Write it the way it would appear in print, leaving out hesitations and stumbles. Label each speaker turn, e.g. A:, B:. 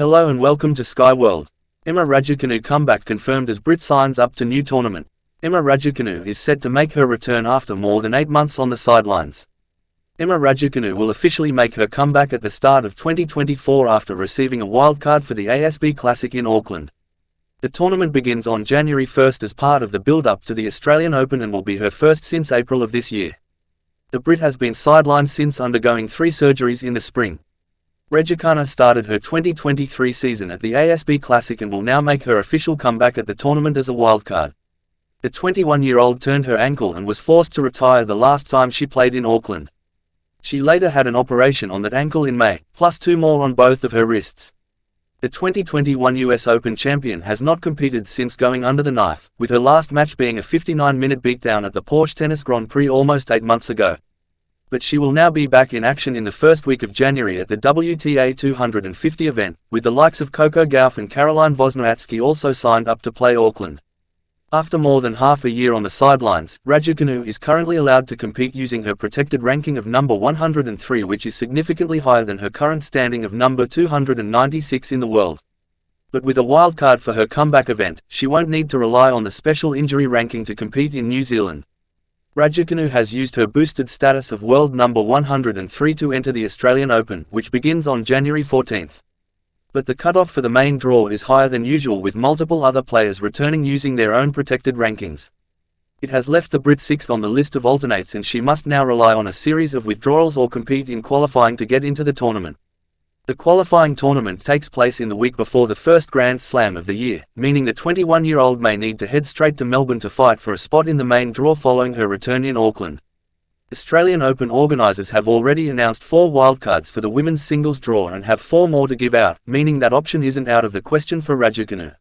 A: Hello and welcome to Sky World. EmmaRaducanu comeback confirmed as Brit signs up to new tournament. EmmaRaducanu is set to make her return after more than 8 months on the sidelines. EmmaRaducanu will officially make her comeback at the start of 2024 after receiving a wildcard for the ASB Classic in Auckland. The tournament begins on January 1st as part of the build-up to the Australian Open and will be her first since April of this year. The Brit has been sidelined since undergoing 3 surgeries in the spring. Raducanu started her 2023 season at the ASB Classic and will now make her official comeback at the tournament as a wildcard. The 21-year-old turned her ankle and was forced to retire the last time she played in Auckland. She later had an operation on that ankle in May, plus 2 more on both of her wrists. The 2021 US Open champion has not competed since going under the knife, with her last match being a 59-minute beatdown at the Porsche Tennis Grand Prix almost 8 months ago. But she will now be back in action in the first week of January at the WTA 250 event, with the likes of Coco Gauff and Caroline Wozniacki also signed up to play Auckland. After more than half a year on the sidelines, Raducanu is currently allowed to compete using her protected ranking of number 103, which is significantly higher than her current standing of number 296 in the world. But with a wildcard for her comeback event, she won't need to rely on the special injury ranking to compete in New Zealand. Raducanu has used her boosted status of world number 103 to enter the Australian Open, which begins on January 14th. But the cutoff for the main draw is higher than usual, with multiple other players returning using their own protected rankings. It has left the Brit 6th on the list of alternates, and she must now rely on a series of withdrawals or compete in qualifying to get into the tournament. The qualifying tournament takes place in the week before the first Grand Slam of the year, meaning the 21-year-old may need to head straight to Melbourne to fight for a spot in the main draw following her return in Auckland. Australian Open organisers have already announced 4 wildcards for the women's singles draw and have 4 more to give out, meaning that option isn't out of the question for Raducanu.